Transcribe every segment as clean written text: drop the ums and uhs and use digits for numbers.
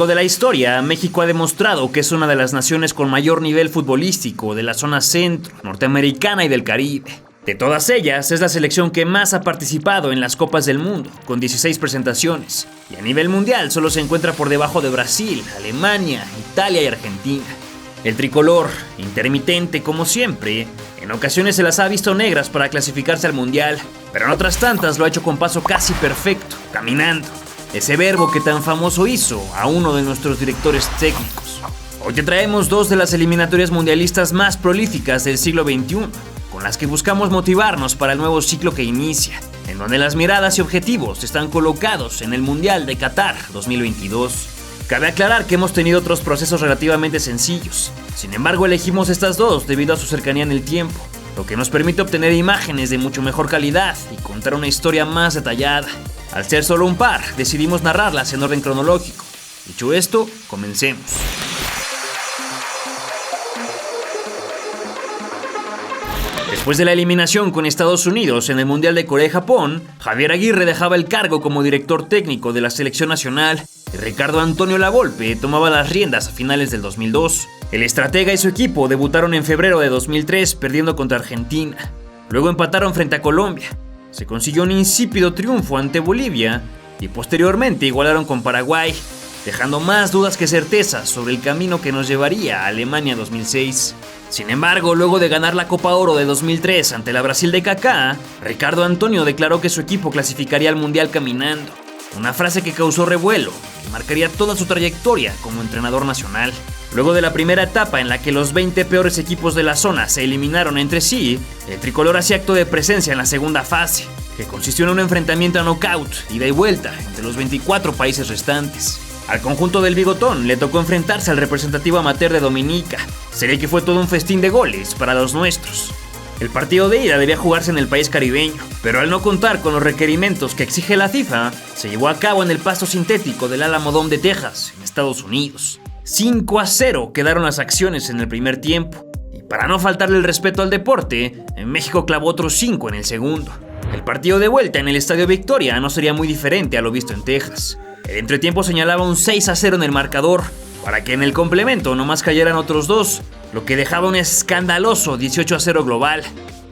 largo de la historia, México ha demostrado que es una de las naciones con mayor nivel futbolístico de la zona centro, norteamericana y del Caribe. De todas ellas, es la selección que más ha participado en las Copas del Mundo, con 16 presentaciones, y a nivel mundial solo se encuentra por debajo de Brasil, Alemania, Italia y Argentina. El tricolor, intermitente como siempre, en ocasiones se las ha visto negras para clasificarse al mundial, pero en otras tantas lo ha hecho con paso casi perfecto, caminando. Ese verbo que tan famoso hizo a uno de nuestros directores técnicos. Hoy te traemos dos de las eliminatorias mundialistas más prolíficas del siglo XXI, con las que buscamos motivarnos para el nuevo ciclo que inicia, en donde las miradas y objetivos están colocados en el Mundial de Qatar 2022. Cabe aclarar que hemos tenido otros procesos relativamente sencillos, sin embargo elegimos estas dos debido a su cercanía en el tiempo, lo que nos permite obtener imágenes de mucho mejor calidad y contar una historia más detallada. Al ser solo un par, decidimos narrarlas en orden cronológico. Dicho esto, comencemos. Después de la eliminación con Estados Unidos en el Mundial de Corea y Japón, Javier Aguirre dejaba el cargo como director técnico de la selección nacional y Ricardo Antonio Lavolpe tomaba las riendas a finales del 2002. El estratega y su equipo debutaron en febrero de 2003 perdiendo contra Argentina. Luego empataron frente a Colombia. Se consiguió un insípido triunfo ante Bolivia y posteriormente igualaron con Paraguay, dejando más dudas que certezas sobre el camino que nos llevaría a Alemania 2006. Sin embargo, luego de ganar la Copa Oro de 2003 ante la Brasil de Kaká, Ricardo Antonio declaró que su equipo clasificaría al Mundial caminando, una frase que causó revuelo, que marcaría toda su trayectoria como entrenador nacional. Luego de la primera etapa en la que los 20 peores equipos de la zona se eliminaron entre sí, el tricolor hacía acto de presencia en la segunda fase, que consistió en un enfrentamiento a knockout, ida y vuelta, entre los 24 países restantes. Al conjunto del Bigotón le tocó enfrentarse al representativo amateur de Dominica, serie que fue todo un festín de goles para los nuestros. El partido de ida debía jugarse en el país caribeño, pero al no contar con los requerimientos que exige la FIFA, se llevó a cabo en el pasto sintético del Alamo Dome de Texas, en Estados Unidos. 5-0 quedaron las acciones en el primer tiempo, y para no faltarle el respeto al deporte, en México clavó otros 5 en el segundo. El partido de vuelta en el Estadio Victoria no sería muy diferente a lo visto en Texas. El entretiempo señalaba un 6-0 en el marcador, para que en el complemento nomás cayeran otros 2, lo que dejaba un escandaloso 18-0 global,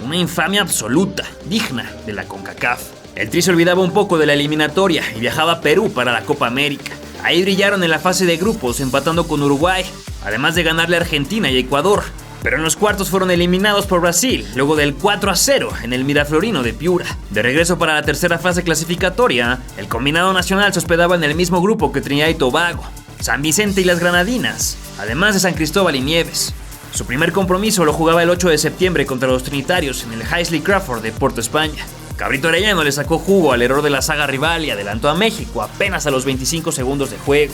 una infamia absoluta, digna de la CONCACAF. El Tri se olvidaba un poco de la eliminatoria y viajaba a Perú para la Copa América. Ahí brillaron en la fase de grupos empatando con Uruguay, además de ganarle a Argentina y Ecuador, pero en los cuartos fueron eliminados por Brasil, luego del 4-0 en el Miraflorino de Piura. De regreso para la tercera fase clasificatoria, el combinado nacional se hospedaba en el mismo grupo que Trinidad y Tobago, San Vicente y las Granadinas, además de San Cristóbal y Nieves. Su primer compromiso lo jugaba el 8 de septiembre contra los trinitarios en el Heisley Crawford de Porto España. Cabrito Arellano le sacó jugo al error de la saga rival y adelantó a México apenas a los 25 segundos de juego.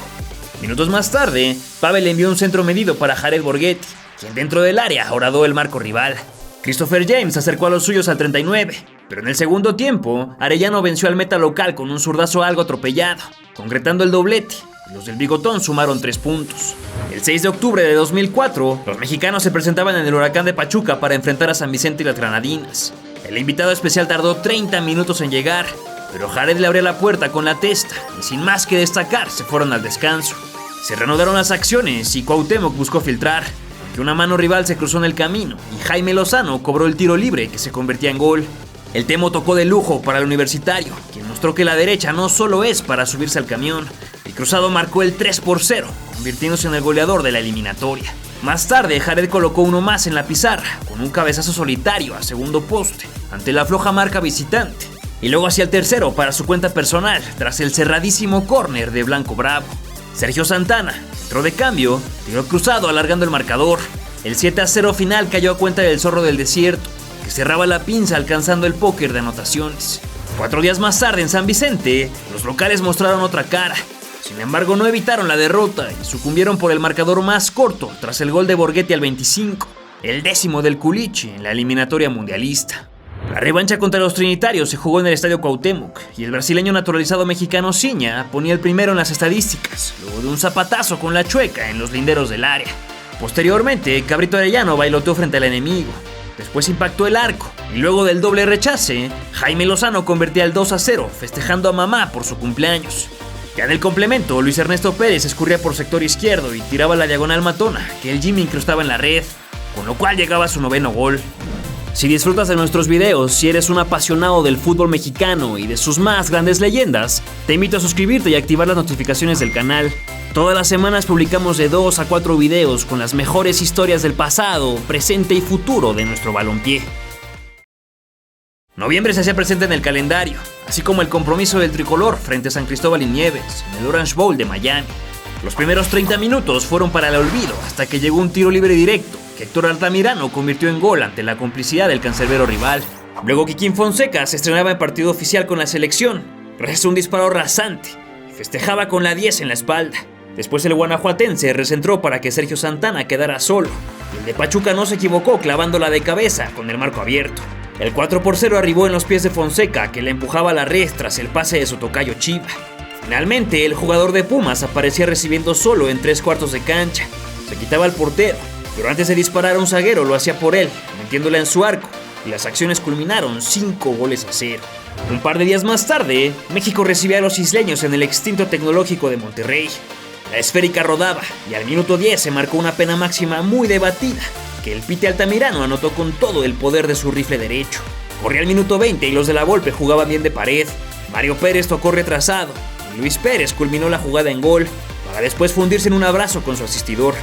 Minutos más tarde, Pavel envió un centro medido para Jared Borghetti, quien dentro del área horadó el marco rival. Christopher James acercó a los suyos al 39, pero en el segundo tiempo, Arellano venció al meta local con un zurdazo algo atropellado, concretando el doblete. Los del Bigotón sumaron 3 puntos. El 6 de octubre de 2004, los mexicanos se presentaban en el Huracán de Pachuca para enfrentar a San Vicente y las Granadinas. El invitado especial tardó 30 minutos en llegar, pero Jared le abrió la puerta con la testa y sin más que destacar se fueron al descanso. Se reanudaron las acciones y Cuauhtémoc buscó filtrar, aunque una mano rival se cruzó en el camino y Jaime Lozano cobró el tiro libre que se convertía en gol. El Temo tocó de lujo para el Universitario, quien mostró que la derecha no solo es para subirse al camión. El cruzado marcó el 3-0, convirtiéndose en el goleador de la eliminatoria. Más tarde, Jared colocó uno más en la pizarra, con un cabezazo solitario a segundo poste, ante la floja marca visitante. Y luego hacia el tercero para su cuenta personal, tras el cerradísimo córner de Blanco Bravo. Sergio Santana entró de cambio, tiró cruzado alargando el marcador. El 7-0 final cayó a cuenta del Zorro del Desierto, que cerraba la pinza alcanzando el póker de anotaciones. 4 días más tarde en San Vicente, los locales mostraron otra cara. Sin embargo, no evitaron la derrota y sucumbieron por el marcador más corto tras el gol de Borghetti al 25, el 10º del Culichi en la eliminatoria mundialista. La revancha contra los trinitarios se jugó en el Estadio Cuauhtémoc y el brasileño naturalizado mexicano Ciña ponía el primero en las estadísticas, luego de un zapatazo con la chueca en los linderos del área. Posteriormente, Cabrito Arellano bailoteó frente al enemigo. Después impactó el arco y luego del doble rechace, Jaime Lozano convertía el 2-0, festejando a mamá por su cumpleaños. Ya en el complemento, Luis Ernesto Pérez escurría por sector izquierdo y tiraba la diagonal matona que el Jimmy incrustaba en la red, con lo cual llegaba a su 9º gol. Si disfrutas de nuestros videos, si eres un apasionado del fútbol mexicano y de sus más grandes leyendas, te invito a suscribirte y activar las notificaciones del canal. Todas las semanas publicamos de 2 a 4 videos con las mejores historias del pasado, presente y futuro de nuestro balompié. Noviembre se hacía presente en el calendario, así como el compromiso del tricolor frente a San Cristóbal y Nieves, en el Orange Bowl de Miami. Los primeros 30 minutos fueron para el olvido hasta que llegó un tiro libre directo que Héctor Altamirano convirtió en gol ante la complicidad del cancerbero rival. Luego Kikín Fonseca se estrenaba en partido oficial con la selección, gracias a un disparo rasante, y festejaba con la 10 en la espalda. Después el guanajuatense recentró para que Sergio Santana quedara solo, y el de Pachuca no se equivocó clavándola de cabeza con el marco abierto. El 4-0 arribó en los pies de Fonseca, que le empujaba a la red tras el pase de su tocayo Chiva. Finalmente, el jugador de Pumas aparecía recibiendo solo en 3/4 de cancha. Se quitaba al portero, pero antes de disparar a un zaguero lo hacía por él, metiéndola en su arco, y las acciones culminaron 5-0. Un par de días más tarde, México recibía a los isleños en el extinto Tecnológico de Monterrey. La esférica rodaba, y al minuto 10 se marcó una pena máxima muy debatida, que el Pite Altamirano anotó con todo el poder de su rifle derecho. Corría el minuto 20 y los de la Volpe jugaban bien de pared. Mario Pérez tocó retrasado y Luis Pérez culminó la jugada en gol, para después fundirse en un abrazo con su asistidor.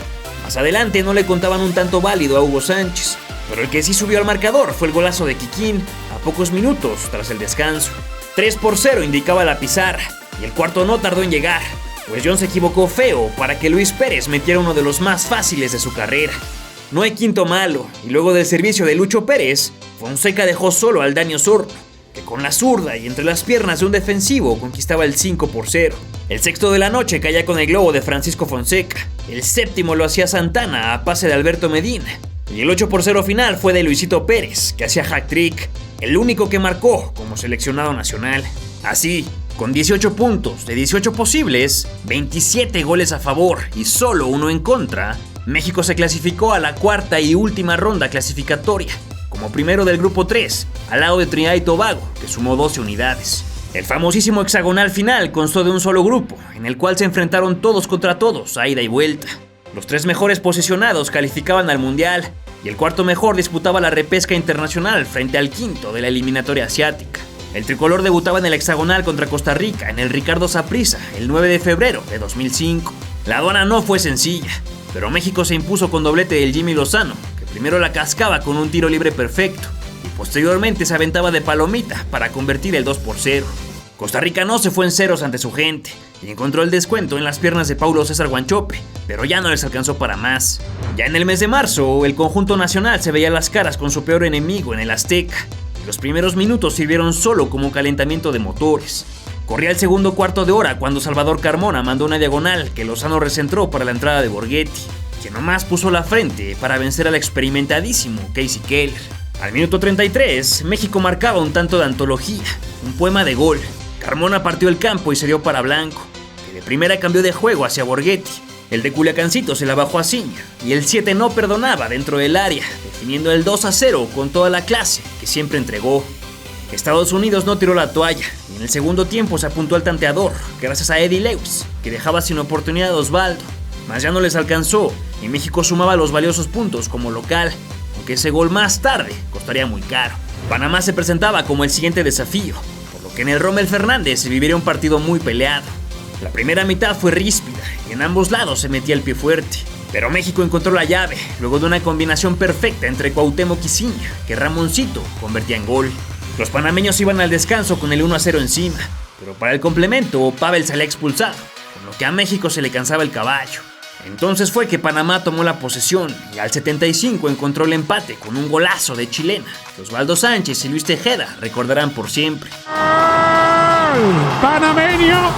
Más adelante no le contaban un tanto válido a Hugo Sánchez, pero el que sí subió al marcador fue el golazo de Kikín a pocos minutos tras el descanso. 3-0 indicaba la pizarra y el cuarto no tardó en llegar, pues John se equivocó feo para que Luis Pérez metiera uno de los más fáciles de su carrera. No hay quinto malo, y luego del servicio de Lucho Pérez, Fonseca dejó solo al Dani Osorno, que con la zurda y entre las piernas de un defensivo conquistaba el 5-0. El sexto de la noche caía con el globo de Francisco Fonseca, el séptimo lo hacía Santana a pase de Alberto Medina, y el 8-0 final fue de Luisito Pérez, que hacía hat-trick, el único que marcó como seleccionado nacional. Así, con 18 puntos de 18 posibles, 27 goles a favor y solo 1 en contra, México se clasificó a la cuarta y última ronda clasificatoria, como primero del grupo 3, al lado de Trinidad y Tobago, que sumó 12 unidades. El famosísimo hexagonal final constó de un solo grupo, en el cual se enfrentaron todos contra todos, a ida y vuelta. Los 3 mejores posicionados calificaban al Mundial, y el cuarto mejor disputaba la repesca internacional frente al quinto de la eliminatoria asiática. El tricolor debutaba en el hexagonal contra Costa Rica en el Ricardo Saprissa el 9 de febrero de 2005. La aduana no fue sencilla, pero México se impuso con doblete del Jimmy Lozano, que primero la cascaba con un tiro libre perfecto y posteriormente se aventaba de palomita para convertir el 2-0. Costa Rica no se fue en ceros ante su gente y encontró el descuento en las piernas de Paulo César Guanchope, pero ya no les alcanzó para más. Ya en el mes de marzo, el conjunto nacional se veía las caras con su peor enemigo en el Azteca. Los primeros minutos sirvieron solo como calentamiento de motores. Corría el segundo cuarto de hora cuando Salvador Carmona mandó una diagonal que Lozano recentró para la entrada de Borghetti, que nomás puso la frente para vencer al experimentadísimo Casey Keller. Al minuto 33, México marcaba un tanto de antología, un poema de gol. Carmona partió el campo y se dio para Blanco, que de primera cambió de juego hacia Borghetti. El de Culiacancito se la bajó a Ciña y el 7 no perdonaba dentro del área, definiendo el 2-0 con toda la clase que siempre entregó. Estados Unidos no tiró la toalla y en el segundo tiempo se apuntó al tanteador gracias a Eddie Lewis, que dejaba sin oportunidad a Osvaldo, mas ya no les alcanzó y México sumaba los valiosos puntos como local, aunque ese gol más tarde costaría muy caro. Panamá se presentaba como el siguiente desafío, por lo que en el Rommel Fernández se viviría un partido muy peleado. La primera mitad fue ríspida y en ambos lados se metía el pie fuerte, pero México encontró la llave luego de una combinación perfecta entre Cuauhtémoc y Ciña, que Ramoncito convertía en gol. Los panameños iban al descanso con el 1-0 encima, pero para el complemento Pavel salía expulsado, con lo que a México se le cansaba el caballo. Entonces fue que Panamá tomó la posesión y al 75 encontró el empate con un golazo de chilena, que Osvaldo Sánchez y Luis Tejeda recordarán por siempre. Panameño,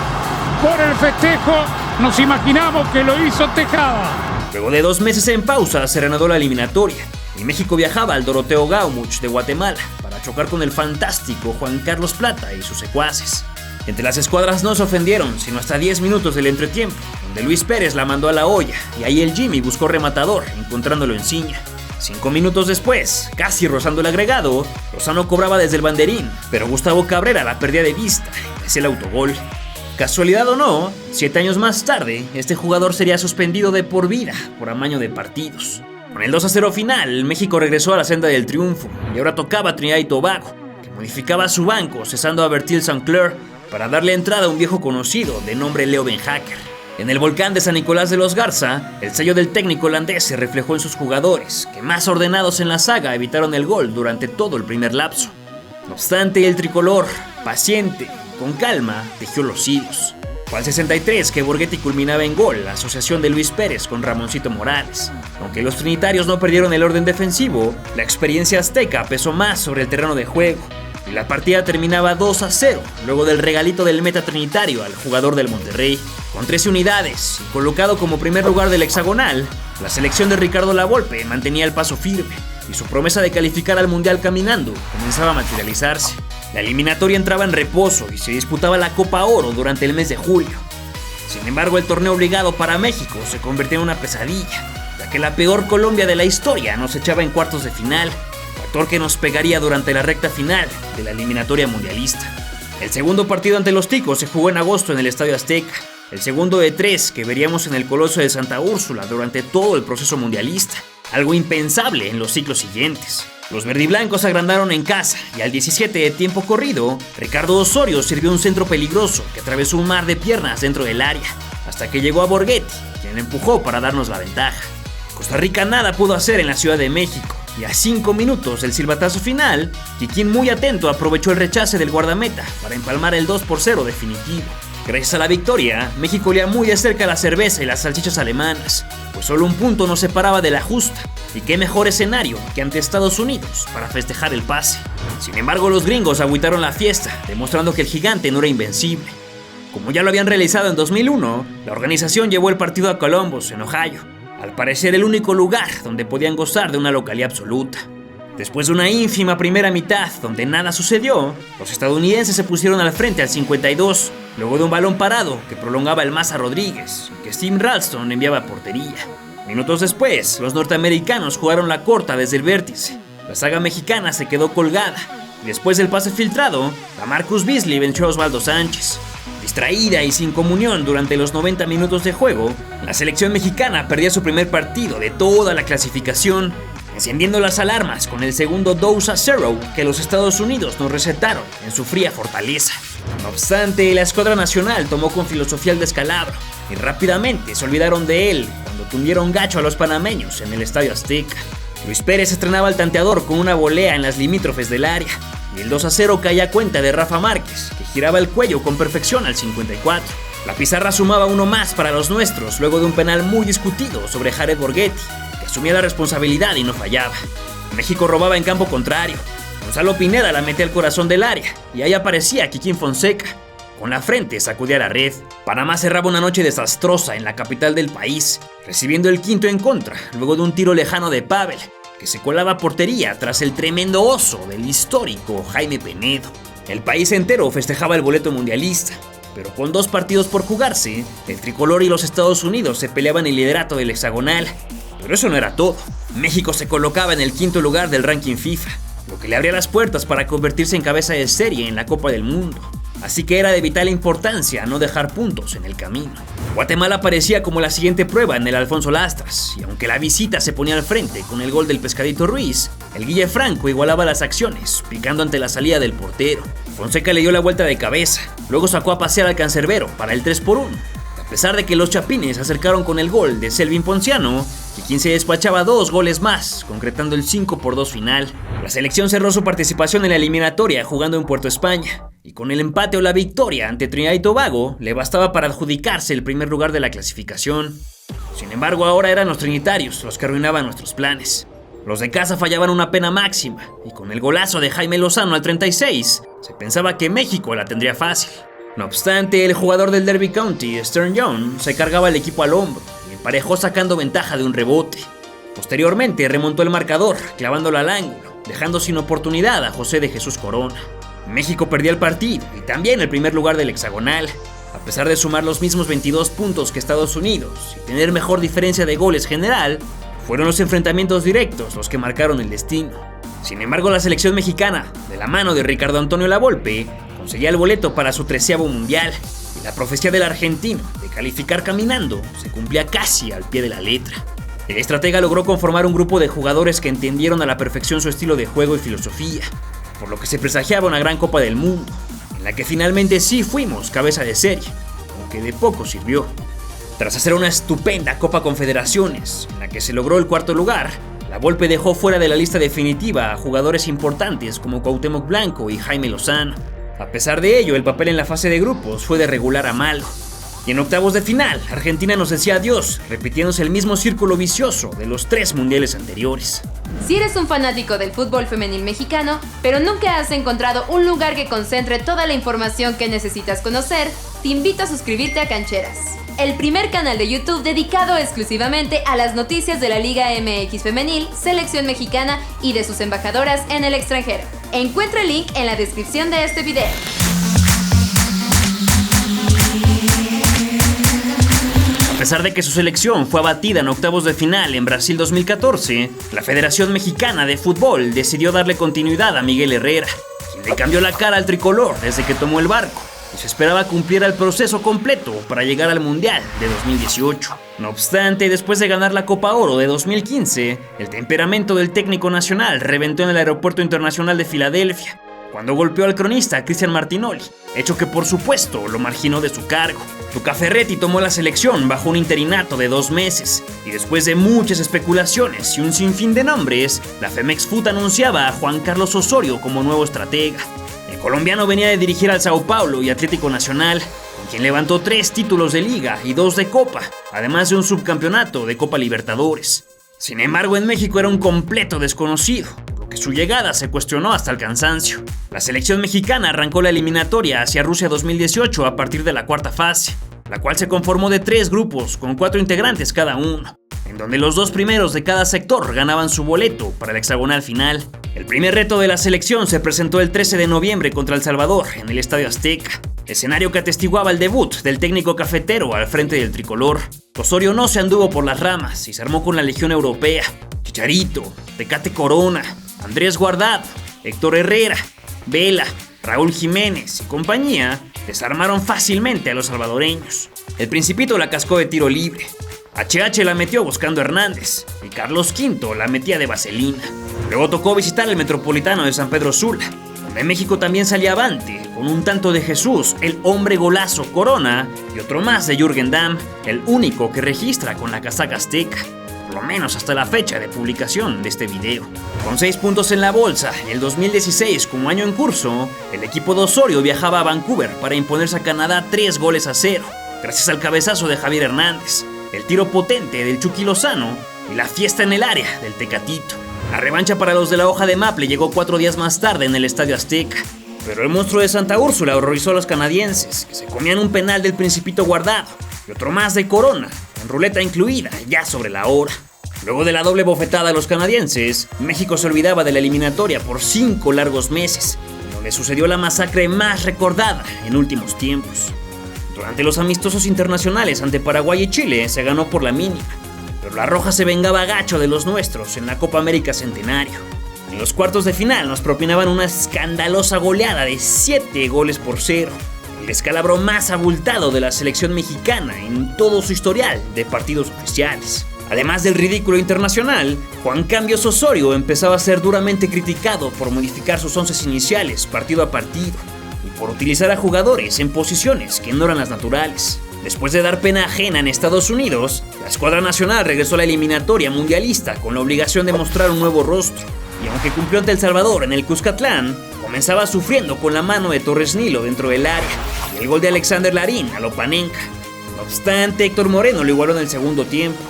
por el festejo, nos imaginamos que lo hizo Tejada. Luego de 2 meses en pausa se reanudó la eliminatoria y México viajaba al Doroteo Gaumuch de Guatemala para chocar con el fantástico Juan Carlos Plata y sus secuaces. Entre las escuadras no se ofendieron, sino hasta 10 minutos del entretiempo, donde Luis Pérez la mandó a la olla y ahí el Jimmy buscó rematador, encontrándolo en Ciña. 5 minutos después, casi rozando el agregado, Lozano cobraba desde el banderín, pero Gustavo Cabrera la perdía de vista y hacía el autogol. Casualidad o no, 7 años más tarde, este jugador sería suspendido de por vida por amaño de partidos. Con el 2-0 final, México regresó a la senda del triunfo y ahora tocaba Trinidad y Tobago, que modificaba su banco cesando a Bertil St. Clair para darle entrada a un viejo conocido de nombre Leo Beenhakker. En el volcán de San Nicolás de los Garza, el sello del técnico holandés se reflejó en sus jugadores, que más ordenados en la saga evitaron el gol durante todo el primer lapso. No obstante, el tricolor, paciente, con calma, tejió los hilos. Fue al 63 que Borghetti culminaba en gol la asociación de Luis Pérez con Ramoncito Morales. Aunque los trinitarios no perdieron el orden defensivo, la experiencia azteca pesó más sobre el terreno de juego y la partida terminaba 2-0 luego del regalito del meta trinitario al jugador del Monterrey. Con 13 unidades y colocado como primer lugar del hexagonal, la selección de Ricardo Lavolpe mantenía el paso firme y su promesa de calificar al Mundial caminando comenzaba a materializarse. La eliminatoria entraba en reposo y se disputaba la Copa Oro durante el mes de julio. Sin embargo, el torneo obligado para México se convirtió en una pesadilla, ya que la peor Colombia de la historia nos echaba en cuartos de final, factor que nos pegaría durante la recta final de la eliminatoria mundialista. El segundo partido ante los Ticos se jugó en agosto en el Estadio Azteca, el segundo de 3 que veríamos en el Coloso de Santa Úrsula durante todo el proceso mundialista, algo impensable en los ciclos siguientes. Los verdiblancos agrandaron en casa y al 17 de tiempo corrido, Ricardo Osorio sirvió un centro peligroso que atravesó un mar de piernas dentro del área, hasta que llegó a Borghetti, quien empujó para darnos la ventaja. Costa Rica nada pudo hacer en la Ciudad de México, y a 5 minutos del silbatazo final, Kikín muy atento aprovechó el rechace del guardameta para empalmar el 2-0 definitivo. Gracias a la victoria, México olía muy de cerca la cerveza y las salchichas alemanas, pues solo un punto nos separaba de la justa, y qué mejor escenario que ante Estados Unidos para festejar el pase. Sin embargo, los gringos agüitaron la fiesta, demostrando que el gigante no era invencible. Como ya lo habían realizado en 2001, la organización llevó el partido a Columbus, en Ohio, al parecer el único lugar donde podían gozar de una localía absoluta. Después de una ínfima primera mitad donde nada sucedió, los estadounidenses se pusieron al frente al 52, luego de un balón parado que prolongaba el Maza Rodríguez y que Steve Ralston enviaba a portería. Minutos después, los norteamericanos jugaron la corta desde el vértice. La saga mexicana se quedó colgada y después del pase filtrado, a Marcus Beasley venció a Osvaldo Sánchez. Distraída y sin comunión durante los 90 minutos de juego, la selección mexicana perdía su primer partido de toda la clasificación, encendiendo las alarmas con el segundo 2-0 que los Estados Unidos nos recetaron en su fría fortaleza. No obstante, la escuadra nacional tomó con filosofía el descalabro y rápidamente se olvidaron de él cuando tundieron gacho a los panameños en el Estadio Azteca. Luis Pérez estrenaba al tanteador con una volea en las limítrofes del área y el 2-0 caía a cuenta de Rafa Márquez, que giraba el cuello con perfección al 54. La pizarra sumaba uno más para los nuestros luego de un penal muy discutido sobre Jared Borghetti, que asumía la responsabilidad y no fallaba. México robaba en campo contrario. Gonzalo Pineda la metía al corazón del área y ahí aparecía Kikín Fonseca. Con la frente sacudía la red. Panamá cerraba una noche desastrosa en la capital del país, recibiendo el quinto en contra luego de un tiro lejano de Pavel, que se colaba a portería tras el tremendo oso del histórico Jaime Penedo. El país entero festejaba el boleto mundialista, pero con 2 partidos por jugarse, el tricolor y los Estados Unidos se peleaban el liderato del hexagonal. Pero eso no era todo. México se colocaba en el 5º lugar del ranking FIFA, lo que le abría las puertas para convertirse en cabeza de serie en la Copa del Mundo. Así que era de vital importancia no dejar puntos en el camino. Guatemala parecía como la siguiente prueba en el Alfonso Lastras, y aunque la visita se ponía al frente con el gol del Pescadito Ruiz, el Guille Franco igualaba las acciones, picando ante la salida del portero. Fonseca le dio la vuelta de cabeza, luego sacó a pasear al cancerbero para el 3-1. A pesar de que los chapines acercaron con el gol de Selvin Ponciano, Kikín se despachaba 2 goles más, concretando el 5-2 final. La selección cerró su participación en la eliminatoria jugando en Puerto España, y con el empate o la victoria ante Trinidad y Tobago le bastaba para adjudicarse el primer lugar de la clasificación. Sin embargo, ahora eran los trinitarios los que arruinaban nuestros planes. Los de casa fallaban una pena máxima, y con el golazo de Jaime Lozano al 36, se pensaba que México la tendría fácil. No obstante, el jugador del Derby County, Stern John, se cargaba el equipo al hombro y emparejó sacando ventaja de un rebote. Posteriormente remontó el marcador, clavándolo al ángulo, dejando sin oportunidad a José de Jesús Corona. México perdía el partido y también el primer lugar del hexagonal, a pesar de sumar los mismos 22 puntos que Estados Unidos y tener mejor diferencia de goles general. Fueron los enfrentamientos directos los que marcaron el destino. Sin embargo, la selección mexicana, de la mano de Ricardo Antonio Lavolpe, conseguía el boleto para su 13º mundial, y La profecía del argentino de calificar caminando se cumplía casi al pie de la letra. El estratega logró conformar un grupo de jugadores que entendieron a la perfección su estilo de juego y filosofía, por lo que se presagiaba una gran Copa del Mundo, en la que finalmente sí fuimos cabeza de serie, aunque de poco sirvió. Tras hacer una estupenda Copa Confederaciones, en la que se logró el cuarto lugar, La Volpe dejó fuera de la lista definitiva a jugadores importantes como Cuauhtémoc Blanco y Jaime Lozano. A pesar de ello, el papel en la fase de grupos fue de regular a malo. Y en octavos de final, Argentina nos decía adiós, repitiéndose el mismo círculo vicioso de los 3 mundiales anteriores. Si eres un fanático del fútbol femenil mexicano, pero nunca has encontrado un lugar que concentre toda la información que necesitas conocer, te invito a suscribirte a Cancheras, el primer canal de YouTube dedicado exclusivamente a las noticias de la Liga MX Femenil, Selección Mexicana y de sus embajadoras en el extranjero. Encuentra el link en la descripción de este video. A pesar de que su selección fue abatida en octavos de final en Brasil 2014, la Federación Mexicana de Fútbol decidió darle continuidad a Miguel Herrera, quien le cambió la cara al tricolor desde que tomó el barco y se esperaba cumpliera el proceso completo para llegar al Mundial de 2018. No obstante, después de ganar la Copa Oro de 2015, el temperamento del técnico nacional reventó en el Aeropuerto Internacional de Filadelfia, cuando golpeó al cronista Cristian Martinoli, hecho que por supuesto lo marginó de su cargo. Tuca Ferretti tomó la selección bajo un interinato de 2 meses, y después de muchas especulaciones y un sinfín de nombres, la Femex Foot anunciaba a Juan Carlos Osorio como nuevo estratega. El colombiano venía de dirigir al Sao Paulo y Atlético Nacional, con quien levantó 3 títulos de Liga y 2 de Copa, además de un subcampeonato de Copa Libertadores. Sin embargo, en México era un completo desconocido, que su llegada se cuestionó hasta el cansancio. La selección mexicana arrancó la eliminatoria hacia Rusia 2018 a partir de la cuarta fase, la cual se conformó de 3 grupos con 4 integrantes cada uno, en donde los 2 primeros de cada sector ganaban su boleto para el hexagonal final. El primer reto de la selección se presentó el 13 de noviembre contra El Salvador en el Estadio Azteca, escenario que atestiguaba el debut del técnico cafetero al frente del tricolor. Osorio no se anduvo por las ramas y se armó con la Legión Europea: Chicharito, Tecate Corona, Andrés Guardado, Héctor Herrera, Vela, Raúl Jiménez y compañía desarmaron fácilmente a los salvadoreños. El Principito la cascó de tiro libre, HH la metió buscando a Hernández y Carlos V la metía de vaselina. Luego tocó visitar el Metropolitano de San Pedro Sula, donde México también salía avante con un tanto de Jesús, el hombre golazo Corona, y otro más de Jürgen Damm, el único que registra con la casaca azteca, por lo menos hasta la fecha de publicación de este video. Con 6 puntos en la bolsa, en el 2016 como año en curso, el equipo de Osorio viajaba a Vancouver para imponerse a Canadá 3-0, gracias al cabezazo de Javier Hernández, el tiro potente del Chucky Lozano y la fiesta en el área del Tecatito. La revancha para los de la hoja de Maple llegó 4 días más tarde en el Estadio Azteca, pero el monstruo de Santa Úrsula horrorizó a los canadienses, que se comían un penal del Principito Guardado y otro más de Corona, con ruleta incluida ya sobre la hora. Luego de la doble bofetada a los canadienses, México se olvidaba de la eliminatoria por 5 largos meses, donde sucedió la masacre más recordada en últimos tiempos. Durante los amistosos internacionales ante Paraguay y Chile se ganó por la mínima, pero la Roja se vengaba gacho de los nuestros en la Copa América Centenario. En los cuartos de final nos propinaban una escandalosa goleada de 7-0, el descalabro más abultado de la selección mexicana en todo su historial de partidos oficiales. Además del ridículo internacional, Juan Cambios Osorio empezaba a ser duramente criticado por modificar sus 11 iniciales partido a partido y por utilizar a jugadores en posiciones que no eran las naturales. Después de dar pena ajena en Estados Unidos, la escuadra nacional regresó a la eliminatoria mundialista con la obligación de mostrar un nuevo rostro, y aunque cumplió ante El Salvador en el Cuscatlán, comenzaba sufriendo con la mano de Torres Nilo dentro del área y el gol de Alexander Larín a lo Panenka. No obstante, Héctor Moreno lo igualó en el segundo tiempo.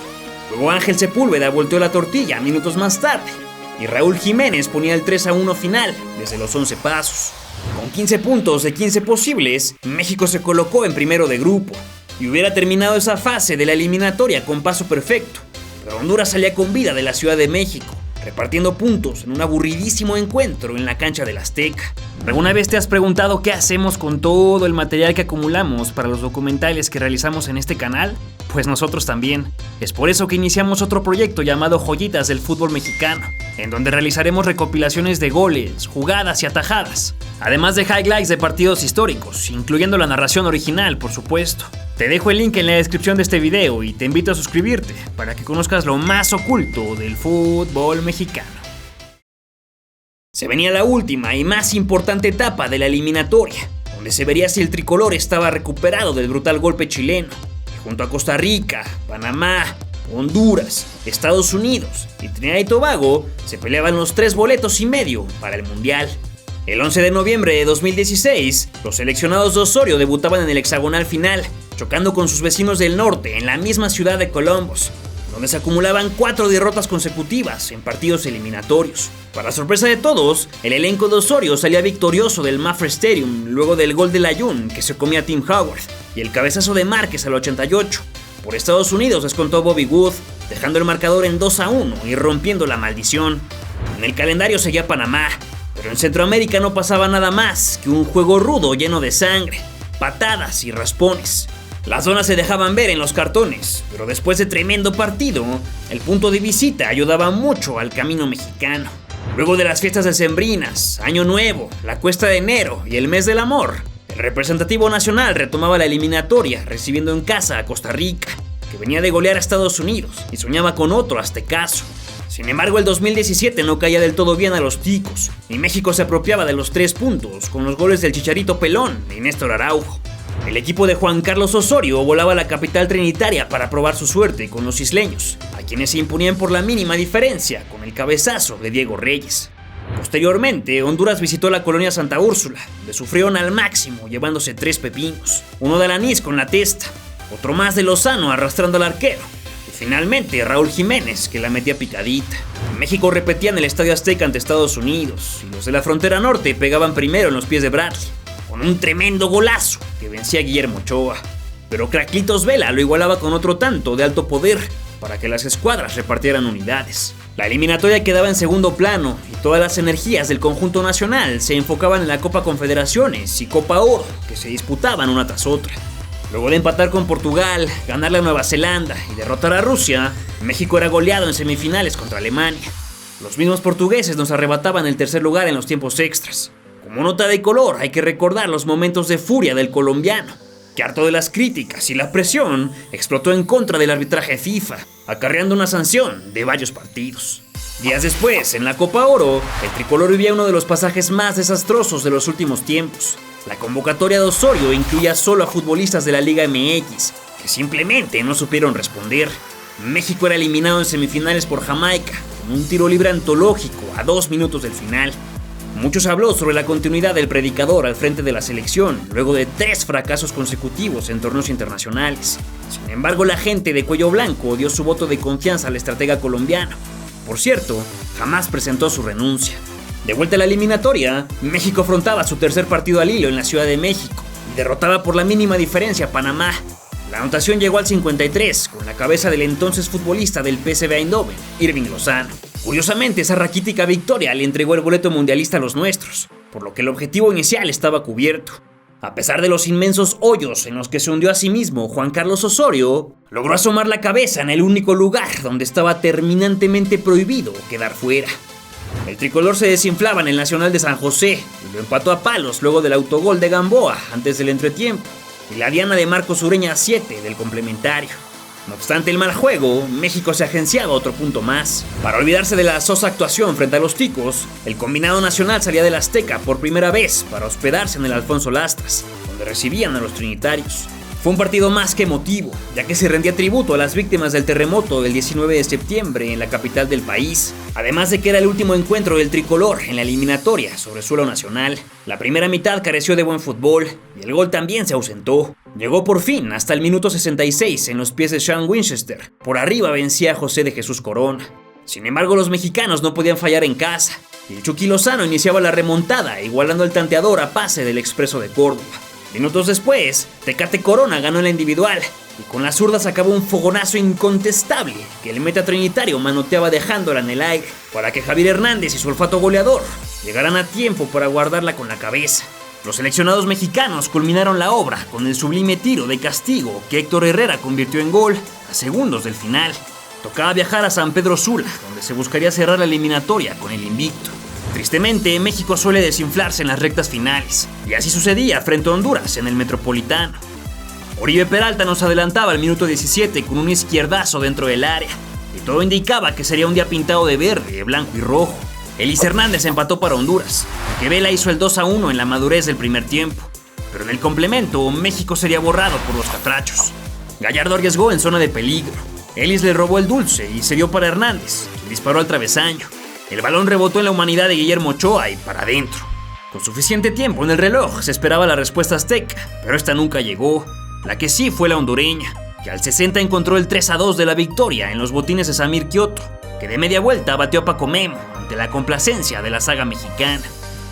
Luego Ángel Sepúlveda volteó la tortilla minutos más tarde y Raúl Jiménez ponía el 3-1 final desde los 11 pasos. Con 15 puntos de 15 posibles, México se colocó en primero de grupo y hubiera terminado esa fase de la eliminatoria con paso perfecto, pero Honduras salía con vida de la Ciudad de México, repartiendo puntos en un aburridísimo encuentro en la cancha del Azteca. ¿Alguna vez te has preguntado qué hacemos con todo el material que acumulamos para los documentales que realizamos en este canal? Pues nosotros también. Es por eso que iniciamos otro proyecto llamado Joyitas del Fútbol Mexicano, en donde realizaremos recopilaciones de goles, jugadas y atajadas, además de highlights de partidos históricos, incluyendo la narración original, por supuesto. Te dejo el link en la descripción de este video y te invito a suscribirte para que conozcas lo más oculto del fútbol mexicano. Se venía la última y más importante etapa de la eliminatoria, donde se vería si el tricolor estaba recuperado del brutal golpe chileno, y junto a Costa Rica, Panamá, Honduras, Estados Unidos y Trinidad y Tobago se peleaban los 3 boletos y medio para el Mundial. El 11 de noviembre de 2016, los seleccionados de Osorio debutaban en el hexagonal final, chocando con sus vecinos del norte en la misma ciudad de Columbus, donde se acumulaban 4 derrotas consecutivas en partidos eliminatorios. Para sorpresa de todos, el elenco de Osorio salía victorioso del Mapfre Stadium luego del gol de Layún que se comía Tim Howard y el cabezazo de Márquez al 88. Por Estados Unidos descontó Bobby Wood, dejando el marcador en 2-1 y rompiendo la maldición. En el calendario seguía Panamá, pero en Centroamérica no pasaba nada más que un juego rudo lleno de sangre, patadas y raspones. Las zonas se dejaban ver en los cartones, pero después de tremendo partido, el punto de visita ayudaba mucho al camino mexicano. Luego de las fiestas decembrinas, Año Nuevo, la Cuesta de Enero y el Mes del Amor, el representativo nacional retomaba la eliminatoria recibiendo en casa a Costa Rica, que venía de golear a Estados Unidos y soñaba con otro aztecaso. Sin embargo, el 2017 no caía del todo bien a los ticos, y México se apropiaba de los 3 puntos con los goles del Chicharito Pelón y Néstor Araujo. El equipo de Juan Carlos Osorio volaba a la capital trinitaria para probar su suerte con los isleños, a quienes se imponían por la mínima diferencia con el cabezazo de Diego Reyes. Posteriormente, Honduras visitó la colonia Santa Úrsula, donde sufrieron al máximo llevándose 3 pepinos, uno de Alanís con la testa, otro más de Lozano arrastrando al arquero, y finalmente Raúl Jiménez que la metía picadita. México repetía en el Estadio Azteca ante Estados Unidos, y los de la frontera norte pegaban primero en los pies de Bradley, con un tremendo golazo que vencía a Guillermo Ochoa. Pero Cracklitos Vela lo igualaba con otro tanto de alto poder para que las escuadras repartieran unidades. La eliminatoria quedaba en segundo plano y todas las energías del conjunto nacional se enfocaban en la Copa Confederaciones y Copa Oro, que se disputaban una tras otra. Luego de empatar con Portugal, ganarle a Nueva Zelanda y derrotar a Rusia, México era goleado en semifinales contra Alemania. Los mismos portugueses nos arrebataban el tercer lugar en los tiempos extras. Como nota de color, hay que recordar los momentos de furia del colombiano, que harto de las críticas y la presión, explotó en contra del arbitraje FIFA, acarreando una sanción de varios partidos. Días después, en la Copa Oro, el tricolor vivía uno de los pasajes más desastrosos de los últimos tiempos. La convocatoria de Osorio incluía solo a futbolistas de la Liga MX, que simplemente no supieron responder. México era eliminado en semifinales por Jamaica, con un tiro libre antológico a 2 minutos del final. Muchos habló sobre la continuidad del predicador al frente de la selección, luego de 3 fracasos consecutivos en torneos internacionales. Sin embargo, la gente de cuello blanco dio su voto de confianza al estratega colombiano. Por cierto, jamás presentó su renuncia. De vuelta a la eliminatoria, México afrontaba su tercer partido al hilo en la Ciudad de México y derrotaba por la mínima diferencia a Panamá. La anotación llegó al 53 con la cabeza del entonces futbolista del PSV Eindhoven, Irving Lozano. Curiosamente, esa raquítica victoria le entregó el boleto mundialista a los nuestros, por lo que el objetivo inicial estaba cubierto. A pesar de los inmensos hoyos en los que se hundió a sí mismo, Juan Carlos Osorio logró asomar la cabeza en el único lugar donde estaba terminantemente prohibido quedar fuera. El tricolor se desinflaba en el Nacional de San José y lo empató a palos luego del autogol de Gamboa antes del entretiempo y la diana de Marcos Ureña 7 del complementario. No obstante el mal juego, México se agenciaba otro punto más. Para olvidarse de la sosa actuación frente a los ticos, el combinado nacional salía del Azteca por primera vez para hospedarse en el Alfonso Lastras, donde recibían a los trinitarios. Fue un partido más que emotivo, ya que se rendía tributo a las víctimas del terremoto del 19 de septiembre en la capital del país, además de que era el último encuentro del tricolor en la eliminatoria sobre suelo nacional. La primera mitad careció de buen fútbol y el gol también se ausentó. Llegó por fin hasta el minuto 66 en los pies de Sean Winchester. Por arriba vencía a José de Jesús Corona. Sin embargo, los mexicanos no podían fallar en casa y el Chucky Lozano iniciaba la remontada, igualando el tanteador a pase del Expreso de Córdoba. Minutos después, Tecate Corona ganó en la individual y con las zurdas acabó un fogonazo incontestable que el meta trinitario manoteaba dejándola en el aire para que Javier Hernández y su olfato goleador llegaran a tiempo para guardarla con la cabeza. Los seleccionados mexicanos culminaron la obra con el sublime tiro de castigo que Héctor Herrera convirtió en gol a segundos del final. tocaba viajar a San Pedro Sula, donde se buscaría cerrar la eliminatoria con el invicto. Tristemente, México suele desinflarse en las rectas finales, y así sucedía frente a Honduras en el Metropolitano. Oribe Peralta nos adelantaba al minuto 17 con un izquierdazo dentro del área, y todo indicaba que sería un día pintado de verde, blanco y rojo. Elis Hernández empató para Honduras, aunque Vela hizo el 2-1 en la madurez del primer tiempo, pero en el complemento México sería borrado por los catrachos. Gallardo arriesgó en zona de peligro. Elis le robó el dulce y se dio para Hernández, que disparó al travesaño. El balón rebotó en la humanidad de Guillermo Ochoa y para adentro. Con suficiente tiempo en el reloj se esperaba la respuesta azteca, pero esta nunca llegó. La que sí fue la hondureña, que al 60 encontró el 3-2 de la victoria en los botines de Samir Kioto, que de media vuelta batió a Paco Memo ante la complacencia de la saga mexicana.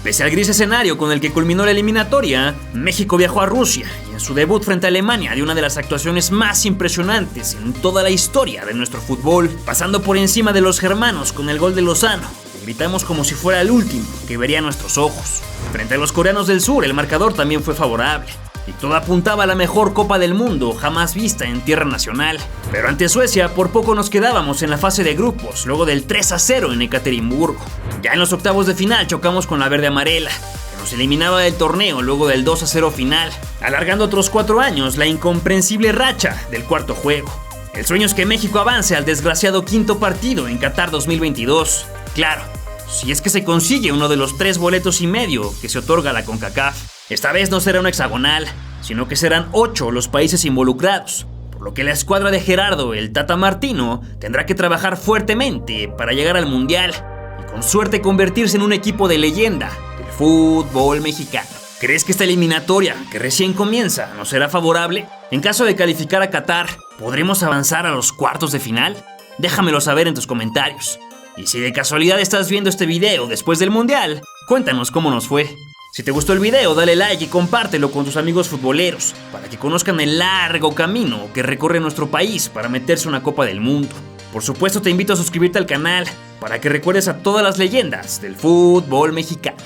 Pese al gris escenario con el que culminó la eliminatoria, México viajó a Rusia y en su debut frente a Alemania dio una de las actuaciones más impresionantes en toda la historia de nuestro fútbol, pasando por encima de los germanos con el gol de Lozano. Gritamos como si fuera el último que vería nuestros ojos. Frente a los coreanos del sur, el marcador también fue favorable, y todo apuntaba a la mejor Copa del Mundo jamás vista en tierra nacional. Pero ante Suecia por poco nos quedábamos en la fase de grupos, luego del 3-0 en Ekaterimburgo. Ya en los octavos de final chocamos con la verde amarela, que nos eliminaba del torneo luego del 2-0 final, alargando otros 4 años la incomprensible racha del cuarto juego. El sueño es que México avance al desgraciado quinto partido en Qatar 2022. Claro, si es que se consigue uno de los 3 boletos y medio que se otorga a la CONCACAF. Esta vez no será una hexagonal, sino que serán 8 los países involucrados, por lo que la escuadra de Gerardo, el Tata Martino, tendrá que trabajar fuertemente para llegar al Mundial y con suerte convertirse en un equipo de leyenda del fútbol mexicano. ¿Crees que esta eliminatoria, que recién comienza, nos será favorable? En caso de calificar a Qatar, ¿podremos avanzar a los cuartos de final? Déjamelo saber en tus comentarios. Y si de casualidad estás viendo este video después del Mundial, cuéntanos cómo nos fue. Si te gustó el video, dale like y compártelo con tus amigos futboleros para que conozcan el largo camino que recorre nuestro país para meterse a una Copa del Mundo. Por supuesto, te invito a suscribirte al canal para que recuerdes a todas las leyendas del fútbol mexicano.